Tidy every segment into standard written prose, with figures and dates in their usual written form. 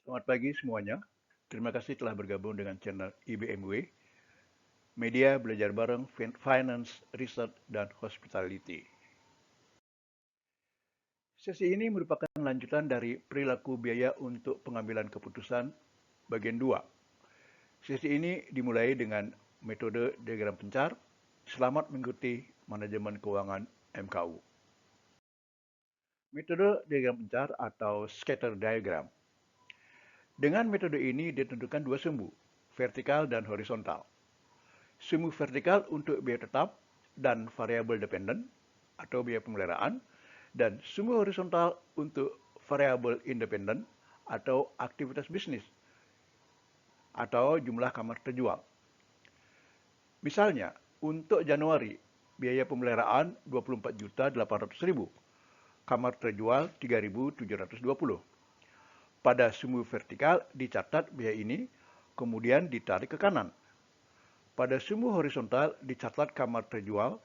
Selamat pagi semuanya. Terima kasih telah bergabung dengan channel IBMW, Media Belajar Bareng Finance, Research, dan Hospitality. Sesi ini merupakan lanjutan dari perilaku biaya untuk pengambilan keputusan bagian 2. Sesi ini dimulai dengan metode diagram pencar. Selamat mengikuti manajemen keuangan MKU. Metode diagram pencar atau scatter diagram. Dengan metode ini ditentukan dua sumbu, vertikal dan horizontal. Sumbu vertikal untuk biaya tetap dan variabel dependen atau biaya pemeliharaan, dan sumbu horizontal untuk variabel independen atau aktivitas bisnis atau jumlah kamar terjual. Misalnya, untuk Januari, biaya pemeliharaan 24.800.000, kamar terjual 3.720. Pada sumbu vertikal dicatat biaya ini, kemudian ditarik ke kanan. Pada sumbu horizontal dicatat kamar terjual,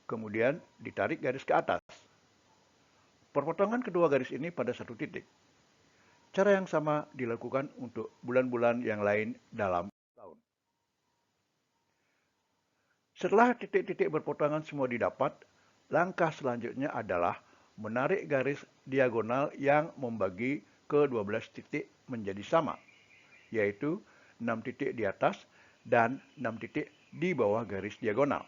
kemudian ditarik garis ke atas. Perpotongan kedua garis ini pada satu titik. Cara yang sama dilakukan untuk bulan-bulan yang lain dalam tahun. Setelah titik-titik berpotongan semua didapat, langkah selanjutnya adalah menarik garis diagonal yang membagi ke-12 titik menjadi sama, yaitu 6 titik di atas dan 6 titik di bawah garis diagonal.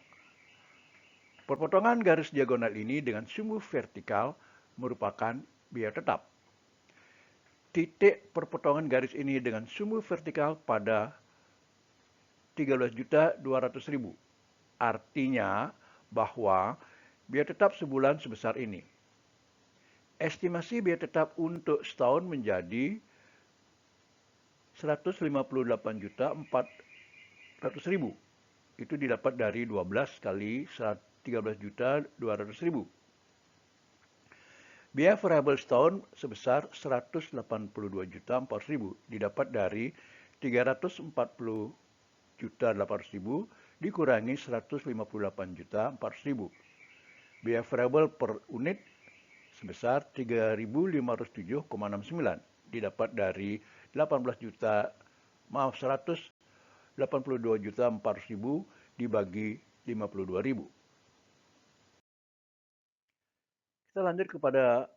Perpotongan garis diagonal ini dengan sumbu vertikal merupakan biaya tetap. Titik perpotongan garis ini dengan sumbu vertikal pada 13.200.000. Artinya bahwa biaya tetap sebulan sebesar ini. Estimasi biaya tetap untuk setahun menjadi 158.400.000. Itu didapat dari 12 kali 13.200.000. Biaya variabel setahun sebesar 182.400.000 didapat dari 340.800.000 dikurangi 158.400.000. Biaya variabel per unit sebesar 3.507,69 didapat dari 182.400.000 dibagi 52.000. Kita lanjut kepada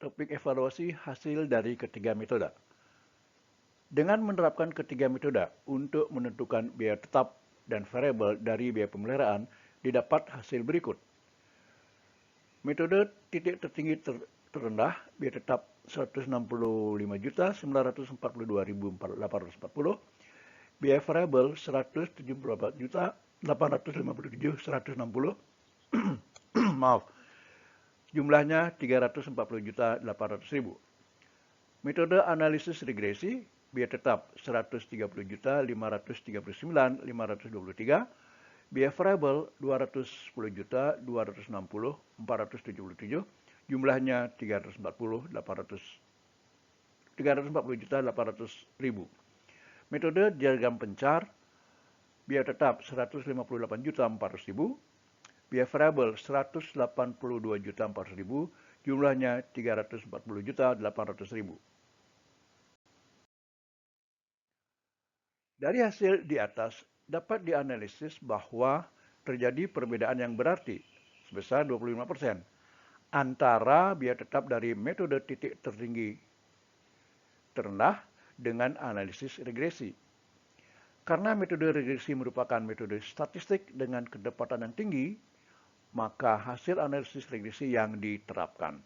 topik evaluasi hasil dari ketiga metode. Dengan menerapkan ketiga metode untuk menentukan biaya tetap dan variabel dari biaya pemeliharaan, didapat hasil berikut. Metode titik tertinggi terendah, biaya tetap 165.942.840, biaya variabel 174.857.160, maaf, jumlahnya 340.800.000. Metode analisis regresi, biaya tetap 130.539.523, biaya variabel 210.260.477, jumlahnya 340.800.000. Metode diagram pencar, biaya tetap 158.400.000, biaya variabel 182.400.000, jumlahnya 340.800.000. Dari hasil di atas dapat dianalisis bahwa terjadi perbedaan yang berarti sebesar 25% antara biaya tetap dari metode titik tertinggi terendah dengan analisis regresi. Karena metode regresi merupakan metode statistik dengan kedapatan yang tinggi, maka hasil analisis regresi yang diterapkan.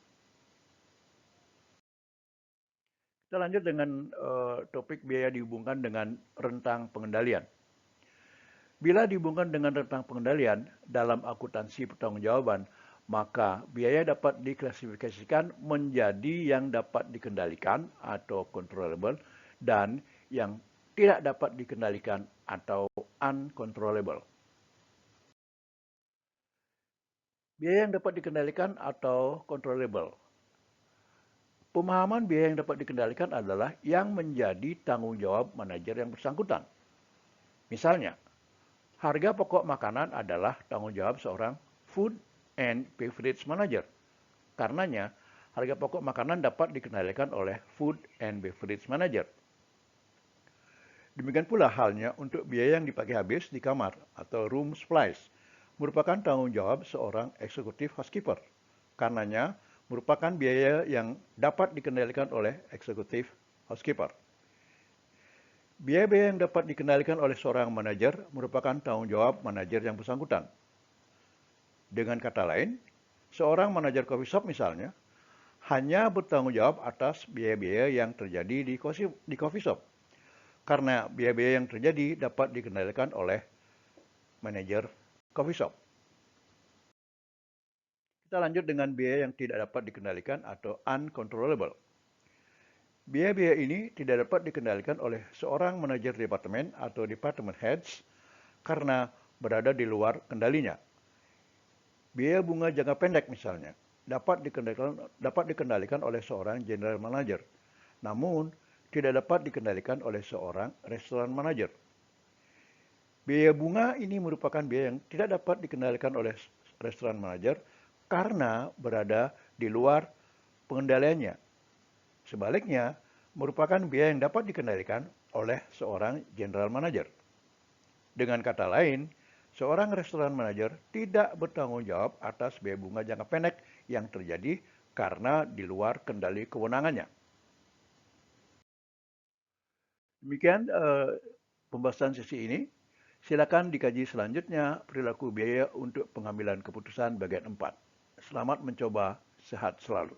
Kita lanjut dengan topik biaya dihubungkan dengan rentang pengendalian. Bila dihubungkan dengan rentang pengendalian dalam akuntansi pertanggungjawaban, maka biaya dapat diklasifikasikan menjadi yang dapat dikendalikan atau controllable dan yang tidak dapat dikendalikan atau uncontrollable. Biaya yang dapat dikendalikan atau controllable. Pemahaman biaya yang dapat dikendalikan adalah yang menjadi tanggung jawab manajer yang bersangkutan. Misalnya, harga pokok makanan adalah tanggung jawab seorang food and beverage manager. Karenanya, Harga pokok makanan dapat dikendalikan oleh Food and Beverage Manager. Demikian pula halnya untuk biaya yang dipakai habis di kamar atau room supplies, merupakan tanggung jawab seorang eksekutif housekeeper. Karenanya, merupakan biaya yang dapat dikendalikan oleh eksekutif housekeeper. Biaya-biaya yang dapat dikendalikan oleh seorang manajer merupakan tanggung jawab manajer yang bersangkutan. Dengan kata lain, seorang manajer coffee shop misalnya, hanya bertanggung jawab atas biaya-biaya yang terjadi di coffee shop. Karena biaya-biaya yang terjadi dapat dikendalikan oleh manajer coffee shop. Kita lanjut dengan biaya yang tidak dapat dikendalikan atau uncontrollable. Biaya-biaya ini tidak dapat dikendalikan oleh seorang manajer departemen atau department heads karena berada di luar kendalinya. Biaya bunga jangka pendek misalnya dapat dikendalikan oleh seorang general manager, namun tidak dapat dikendalikan oleh seorang restoran manager. Biaya bunga ini merupakan biaya yang tidak dapat dikendalikan oleh restoran manager karena berada di luar pengendaliannya. Sebaliknya, merupakan biaya yang dapat dikendalikan oleh seorang general manager. Dengan kata lain, seorang restoran manager tidak bertanggung jawab atas biaya bunga jangka pendek yang terjadi karena di luar kendali kewenangannya. Demikian pembahasan sesi ini. Silakan dikaji selanjutnya perilaku biaya untuk pengambilan keputusan bagian 4. Selamat mencoba, sehat selalu.